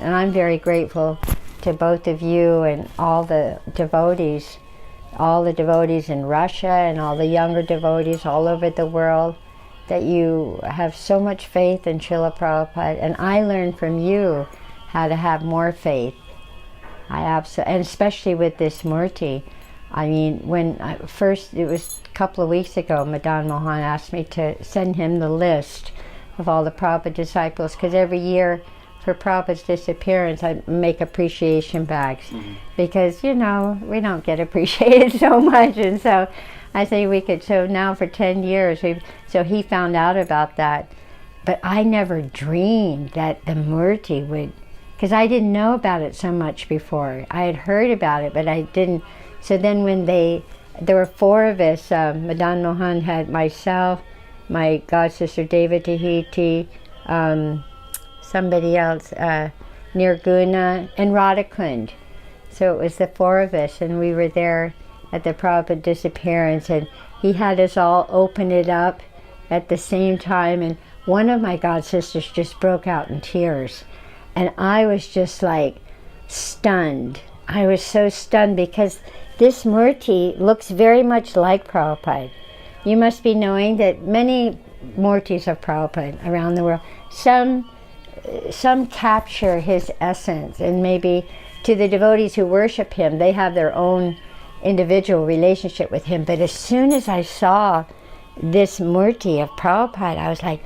And I'm very grateful to both of you and all the devotees in Russia and all the younger devotees all over the world, that you have so much faith in Srila Prabhupada. And I learned from you how to have more faith. And especially with this Murti. I mean, it was a couple of weeks ago, Madan Mohan asked me to send him the list of all the Prabhupada disciples, because every year for Prabhupada's disappearance, I make appreciation bags. Because, we don't get appreciated so much. And so I say so now for 10 years, so he found out about that. But I never dreamed that the Murti would, because I didn't know about it so much before. I had heard about it, but I didn't. So then when there were 4 of us, Madan Mohan had myself, my god sister Devi Tahiti, somebody else, Nirguna, and Radhakund. So it was the 4 of us, and we were there at the Prabhupada disappearance, and he had us all open it up at the same time, and one of my god sisters just broke out in tears. And I was just like stunned. I was so stunned because this Murti looks very much like Prabhupada. You must be knowing that many Murtis of Prabhupada around the world, some capture his essence, and maybe to the devotees who worship him, they have their own individual relationship with him. But as soon as I saw this Murti of Prabhupada, I was like,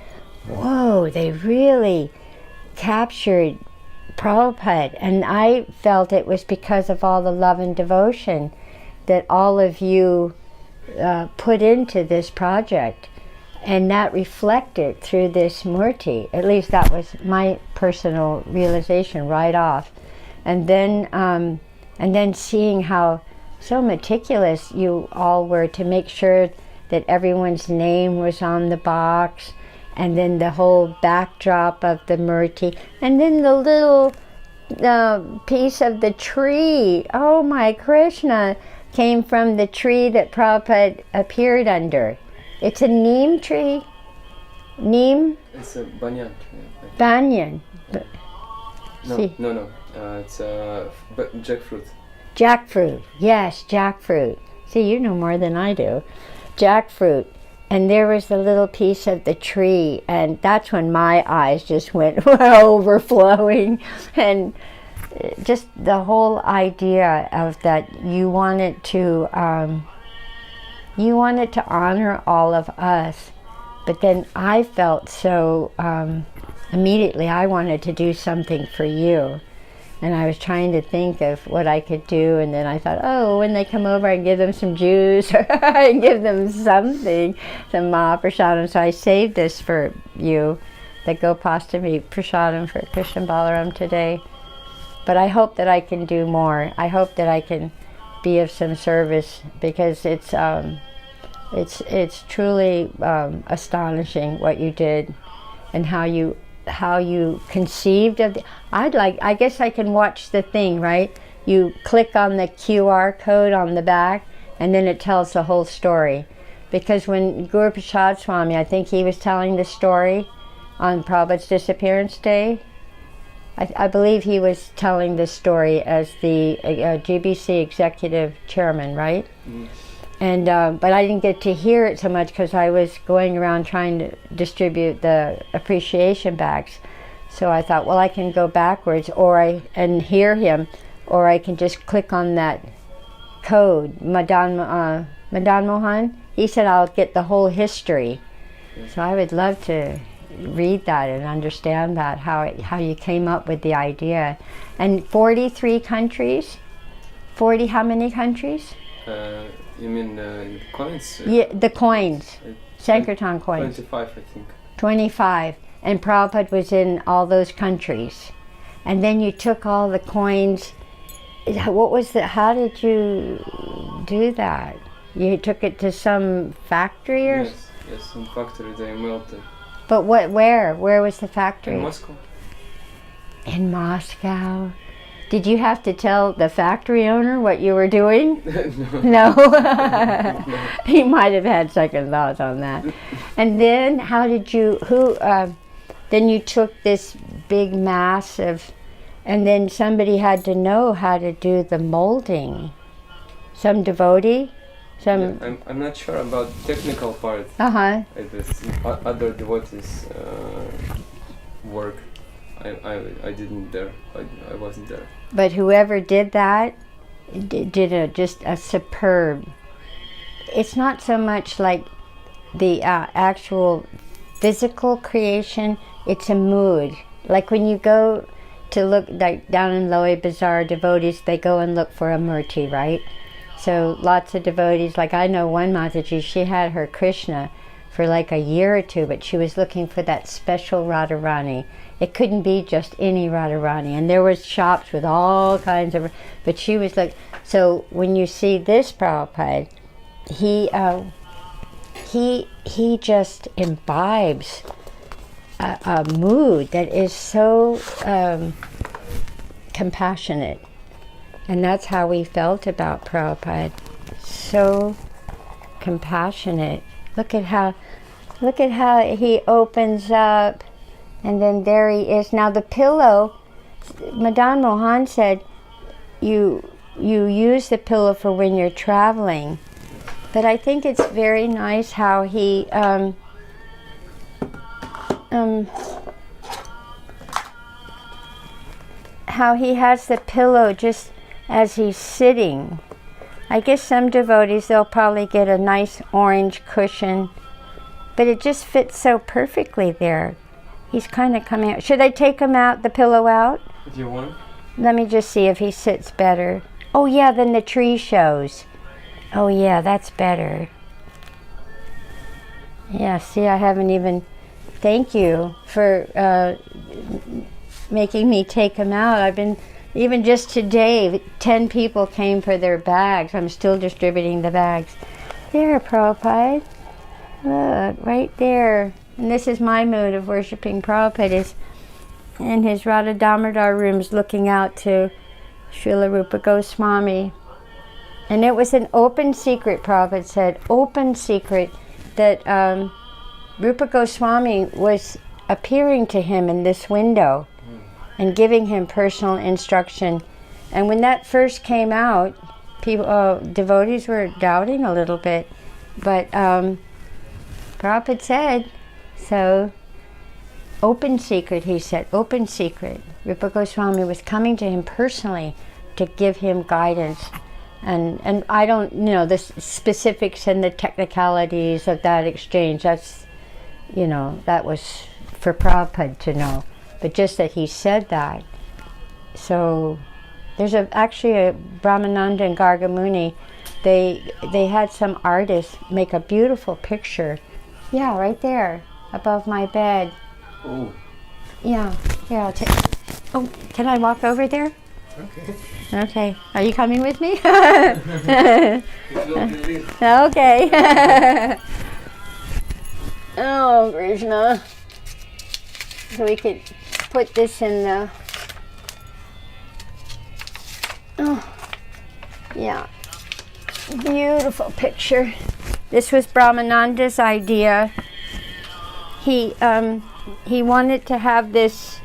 whoa, they really captured Prabhupada. And I felt it was because of all the love and devotion that all of you put into this project. And that reflected through this Murti. At least that was my personal realization right off. And then seeing how so meticulous you all were to make sure that everyone's name was on the box, and then the whole backdrop of the Murti, and then the little piece of the tree. Oh my Krishna, came from the tree that Prabhupada appeared under. It's a neem tree. Neem? It's a banyan tree. Banyan. No. It's jackfruit. Jackfruit. Yes, jackfruit. See, you know more than I do. Jackfruit. And there was the little piece of the tree, and that's when my eyes just went overflowing. And just the whole idea of that you wanted to honor all of us, but then I felt so immediately I wanted to do something for you, and I was trying to think of what I could do, and then I thought, oh, when they come over I can give them some juice or I can give them something, some Mahaprasadam. So I saved this for you, the Gopastami Prasadam for Krishna Balaram today. But I hope that I can do more. I hope that I can be of some service, because it's truly astonishing what you did and how you conceived of the. I guess I can watch the thing, right? You click on the QR code on the back, and then it tells the whole story. Because when Guru Prasad Swami, I think he was telling the story on Prabhupada's disappearance day. I believe he was telling this story as the GBC executive chairman, right? Mm. And but I didn't get to hear it so much because I was going around trying to distribute the appreciation bags. So I thought, well, I can go backwards and hear him, or I can just click on that code. Madan Mohan, he said I'll get the whole history. So I would love to read that and understand that, how you came up with the idea. And 43 countries? 40 how many countries? You mean the coins? Yeah, the coins. Sankirtan coins. 25, I think. 25. And Prabhupada was in all those countries. And then you took all the coins. How did you do that? You took it to some factory or? Yes, some factory they melted. But where? Where was the factory? In Moscow. In Moscow. Did you have to tell the factory owner what you were doing? No. He might have had second thoughts on that. And then how did you, then you took this big mass of And then somebody had to know how to do the molding. Some devotee, some... Yeah, I'm not sure about technical part. Uh-huh. This other devotees work. I didn't there. I wasn't there. But whoever did that did just a superb. It's not so much like the actual physical creation, it's a mood. Like when you go to look, like down in Lower Bazaar, devotees, they go and look for a murti, right? So lots of devotees, like I know one Mataji, she had her Krishna for like a year or two, but she was looking for that special Radharani. It couldn't be just any Radharani. And there was shops with all kinds of, but she was like, so when you see this Prabhupada, he just imbibes a mood that is so compassionate. And that's how we felt about Prabhupada. So compassionate. Look at how he opens up, and then there he is. Now the pillow, Madan Mohan said, you use the pillow for when you're traveling. But I think it's very nice how he has the pillow just as he's sitting. I guess some devotees, they'll probably get a nice orange cushion, but it just fits so perfectly there. He's kind of coming out. Should I take him out, the pillow out? Do you want? Let me just see if he sits better. Oh yeah, then the tree shows. Oh yeah, that's better. Yeah, see, I haven't even... Thank you for making me take him out. I've been... Even just today, 10 people came for their bags. I'm still distributing the bags. There, Prabhupada. Look, right there. And this is my mood of worshiping Prabhupada, is in his Radha Damodar rooms looking out to Srila Rupa Goswami. And it was an open secret, Prabhupada said, open secret, that Rupa Goswami was appearing to him in this window and giving him personal instruction. And when that first came out, people, devotees were doubting a little bit. But Prabhupada said, so, open secret, he said, open secret. Rupa Goswami was coming to him personally to give him guidance. And I don't, the specifics and the technicalities of that exchange, that's, that was for Prabhupada to know. But just that he said that. So there's actually a Brahmananda and Gargamuni, they had some artists make a beautiful picture. Yeah, right there, above my bed. Oh. Yeah, here, I'll take... Oh, can I walk over there? Okay. Okay. Are you coming with me? Okay. Oh, Krishna. So we could put this in the... Oh, yeah. Beautiful picture. This was Brahmananda's idea. He wanted to have this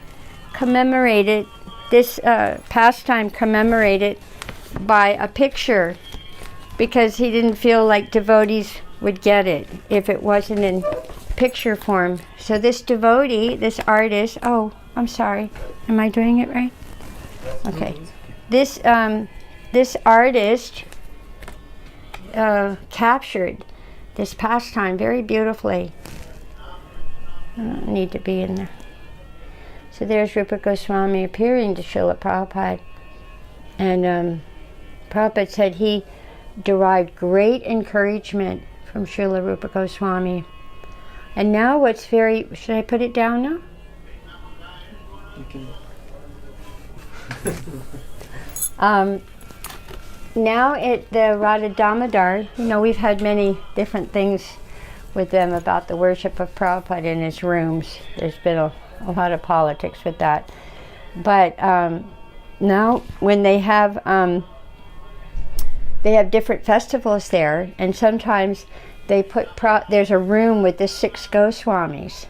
commemorated, this pastime commemorated by a picture, because he didn't feel like devotees would get it if it wasn't in picture form. So this devotee, this artist, oh, I'm sorry, am I doing it right? Okay. This artist captured this pastime very beautifully. I don't need to be in there. So there's Rupa Goswami appearing to Srila Prabhupada. And Prabhupada said he derived great encouragement from Srila Rupa Goswami. And now what's very... Should I put it down now? You can... Now at the Radha Damodar, we've had many different things with them about the worship of Prabhupada in his rooms. There's been a lot of politics with that. But now when they have different festivals there, and sometimes they put, there's a room with the 6 Goswamis,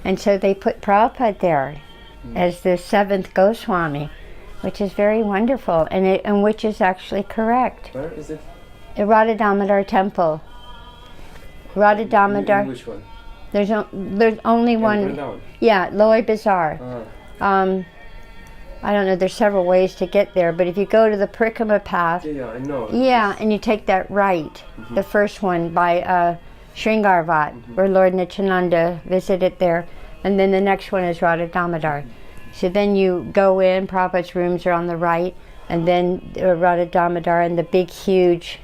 and so they put Prabhupada there as the 7th Goswami. which is very wonderful, and which is actually correct. Where is it? Radha Damodar Temple. Radha Damodar. Which one? There's only one. Down. Yeah, Loy Bazaar. Uh-huh. I don't know. There's several ways to get there, but if you go to the Parikrama path, Yeah, I know. yeah, and you take that right, the first one by Sringarvat, where Lord Nityananda visited there, and then the next one is Radha Damodar. So then you go in. Prabhupada's rooms are on the right, and then Radha Damodar and the big, huge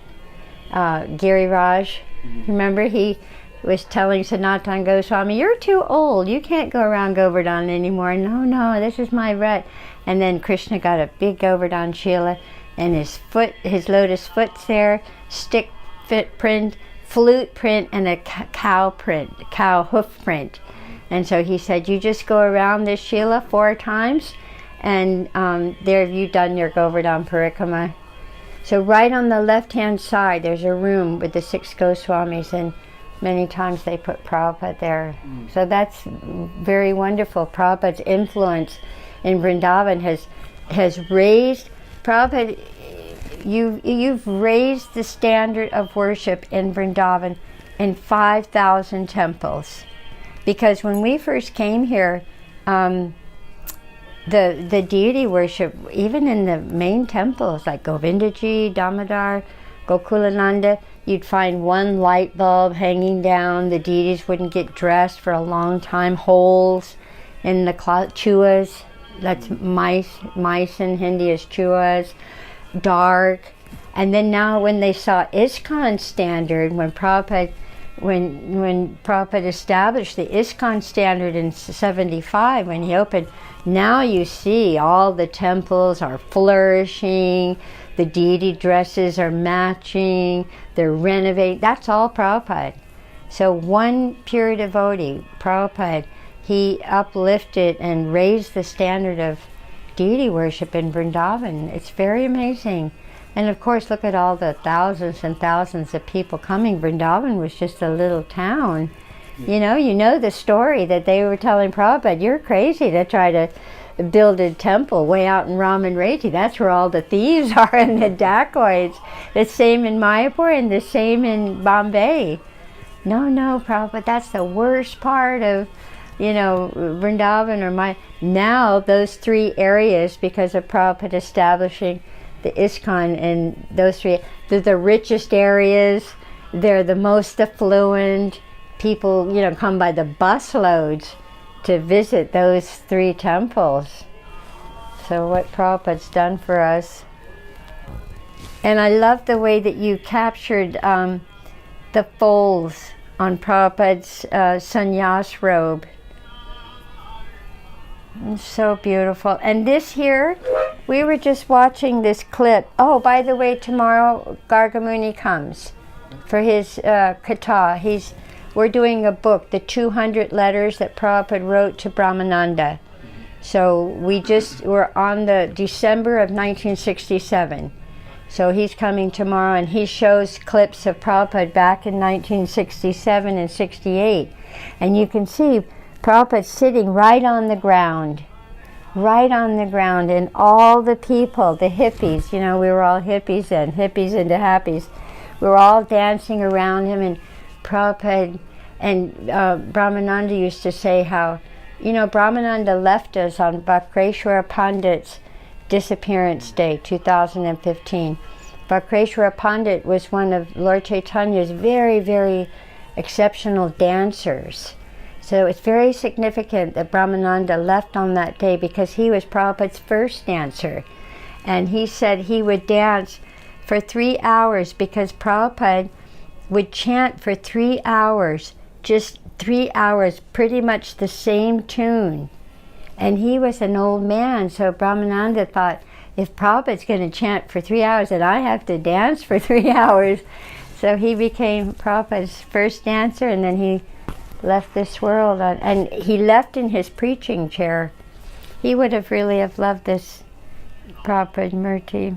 Giriraj. Remember, he was telling Sanatana Goswami, "You're too old. You can't go around Govardhan anymore." No, this is my right. And then Krishna got a big Govardhan Shila, and his lotus foot's there, stick print, flute print, and a cow hoof print. And so he said, "You just go around this Shila 4 times, and there you've done your Govardhan Parikrama." So right on the left-hand side, there's a room with the 6 Goswamis, and many times they put Prabhupada there. So that's very wonderful. Prabhupada's influence in Vrindavan has raised, Prabhupada, you've raised the standard of worship in Vrindavan in 5,000 temples. Because when we first came here, the deity worship, even in the main temples like Govindaji, Damodar, Gokulananda, you'd find one light bulb hanging down. The deities wouldn't get dressed for a long time. Holes in the chuas, that's mice in Hindi is chuas, dark. And then now when they saw ISKCON standard, when Prabhupada established the ISKCON standard in 75, when he opened, now you see all the temples are flourishing, the deity dresses are matching, they're renovating. That's all Prabhupada. So one pure devotee, Prabhupada, he uplifted and raised the standard of deity worship in Vrindavan. It's very amazing. And of course, look at all the thousands and thousands of people coming. Vrindavan was just a little town. You know the story that they were telling Prabhupada, "You're crazy to try to build a temple way out in Raman Reji. That's where all the thieves are and the dacoits." The same in Mayapur and the same in Bombay. No, Prabhupada, that's the worst part of, Vrindavan or now those 3 areas, because of Prabhupada establishing the ISKCON in those 3, they're the richest areas, they're the most affluent. People, come by the busloads to visit those 3 temples. So what Prabhupada's done for us. And I love the way that you captured the folds on Prabhupada's sannyas robe. It's so beautiful. And this here, we were just watching this clip. Oh, by the way, tomorrow Gargamuni comes for his katha. We're doing a book, the 200 letters that Prabhupada wrote to Brahmananda. So we're on the December of 1967. So he's coming tomorrow, and he shows clips of Prabhupada back in 1967 and 68. And you can see Prabhupada sitting right on the ground, and all the people, the hippies, we were all hippies then, hippies into happies. We were all dancing around him, and Prabhupada and Brahmananda used to say how, Brahmananda left us on Bakreshwara Pandit's disappearance day, 2015. Bakreshwara Pandit was one of Lord Chaitanya's very, very exceptional dancers. So it's very significant that Brahmananda left on that day, because he was Prabhupada's first dancer. And he said he would dance for 3 hours, because Prabhupada would chant for 3 hours, just 3 hours, pretty much the same tune. And he was an old man, so Brahmananda thought, if Prabhupada's going to chant for 3 hours, then I have to dance for 3 hours. So he became Prabhupada's first dancer, and then he left this world. And he left in his preaching chair. He would have really loved this Prabhupada Murti.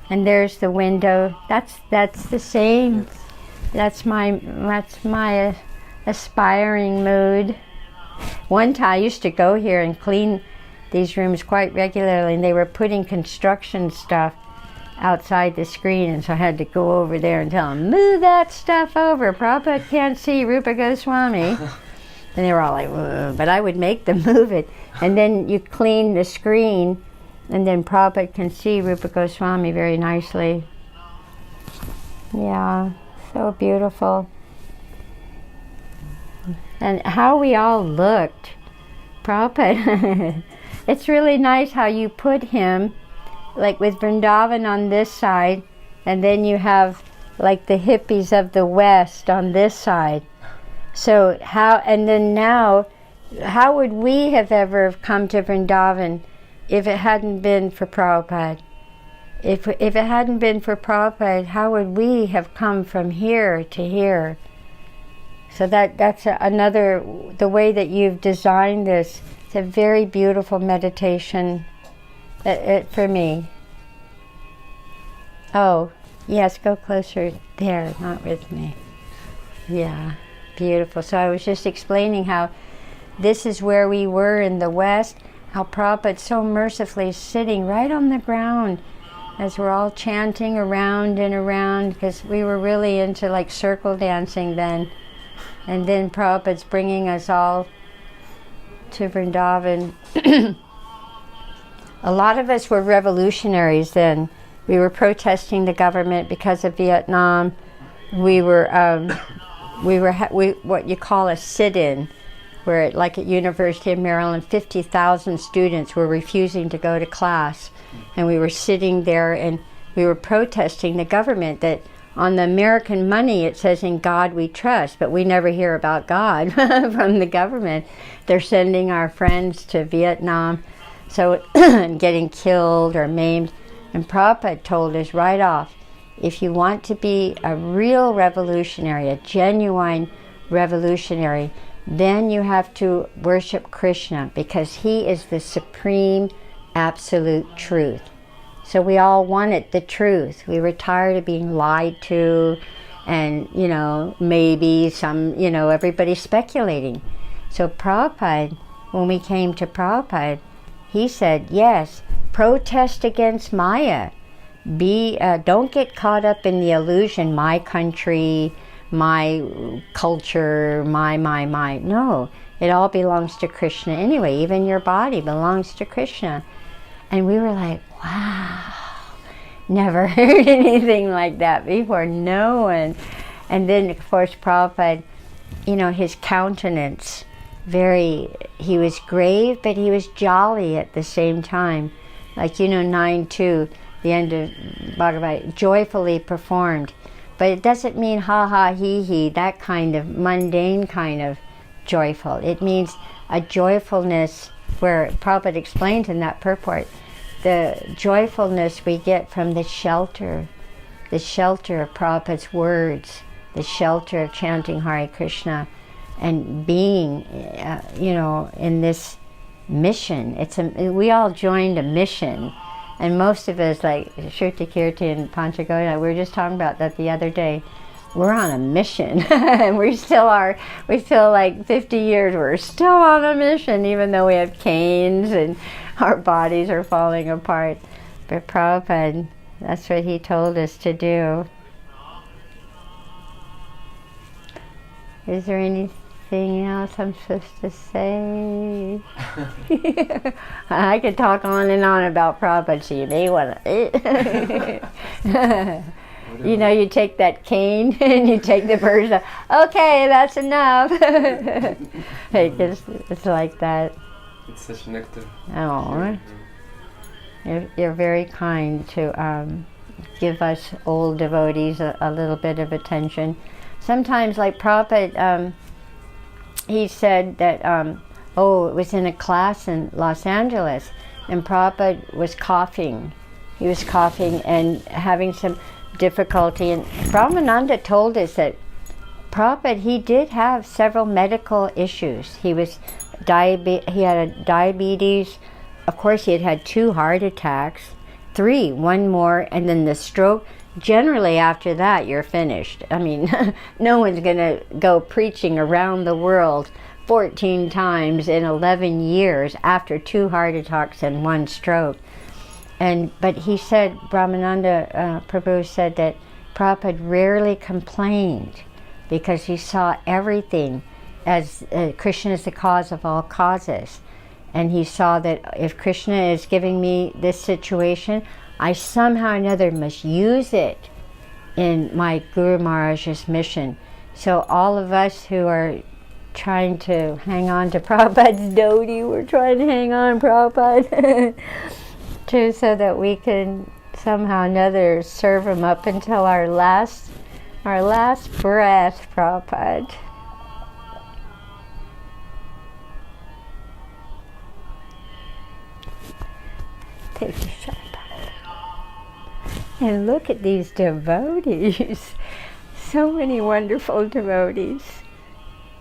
And there's the window. That's the same. That's my aspiring mood. One time I used to go here and clean these rooms quite regularly, and they were putting construction stuff outside the screen, and so I had to go over there and tell them, move that stuff over, Prabhupada can't see Rupa Goswami. And they were all like, whoa, but I would make them move it. And then you clean the screen, and then Prabhupada can see Rupa Goswami very nicely. Yeah, so beautiful. And how we all looked. Prabhupada, it's really nice how you put him, like with Vrindavan on this side, and then you have like the hippies of the West on this side. So how, and then now, how would we have ever come to Vrindavan if it hadn't been for Prabhupada? If it hadn't been for Prabhupada, how would we have come from here to here? So that's another, the way that you've designed this, it's a very beautiful meditation for me. Oh, yes, go closer there, not with me. Yeah, beautiful. So I was just explaining how this is where we were in the West, how Prabhupada so mercifully is sitting right on the ground as we're all chanting around and around, because we were really into like circle dancing then. And then Prabhupada's bringing us all to Vrindavan. A lot of us were revolutionaries then. We were protesting the government because of Vietnam. We were what you call a sit-in, where like at University of Maryland, 50,000 students were refusing to go to class. And we were sitting there and we were protesting the government that on the American money, it says, in God we trust, but we never hear about God from the government. They're sending our friends to Vietnam, so getting killed or maimed. And Prabhupada told us right off, if you want to be a real revolutionary, a genuine revolutionary, then you have to worship Krishna, because he is the supreme absolute truth. So we all wanted the truth. We were tired of being lied to and, maybe some, everybody speculating. So Prabhupada, when we came to Prabhupada, he said, yes, protest against Maya. Don't get caught up in the illusion, my country, my culture, my. No, it all belongs to Krishna anyway. Even your body belongs to Krishna. And we were like, wow, never heard anything like that before, no one. And then, of course, Prabhupada, his countenance, he was grave, but he was jolly at the same time. Like, 9-2, the end of Bhagavad, joyfully performed. But it doesn't mean ha ha he he, that kind of mundane kind of joyful. It means a joyfulness where Prabhupada explained in that purport, the joyfulness we get from the shelter of Prabhupada's words, the shelter of chanting Hare Krishna, and being, in this mission. We all joined a mission, and most of us, like Shruti Kirti and Panchagoda, we were just talking about that the other day. We're on a mission, and we still like 50 years, we're still on a mission, even though we have canes and our bodies are falling apart. But Prabhupada, that's what he told us to do. Is there anything else I'm supposed to say? I could talk on and on about Prabhupada, so you may want to. You take that cane and you take the birds. Okay, that's enough. It's like that. It's such nectar. Oh, you're very kind to give us old devotees a little bit of attention. Sometimes, like Prabhupada, he said that, it was in a class in Los Angeles, and Prabhupada was coughing. He was coughing and having some difficulty, and Brahmananda told us that Prabhupada, he did have several medical issues. He had a diabetes. Of course, he had had 2 heart attacks, 3, one more, and then the stroke. Generally, after that, you're finished. I mean, no one's going to go preaching around the world 14 times in 11 years after 2 heart attacks and 1 stroke. But he said, Brahmananda Prabhu said that Prabhupada rarely complained because he saw everything as Krishna is the cause of all causes. And he saw that if Krishna is giving me this situation, I somehow or another must use it in my Guru Maharaj's mission. So all of us who are trying to hang on to Prabhupada's dhoti, we're trying to hang on, Prabhupada, so that we can somehow or another serve him up until our last breath, Prabhupada. Take a shot. And look at these devotees. So many wonderful devotees.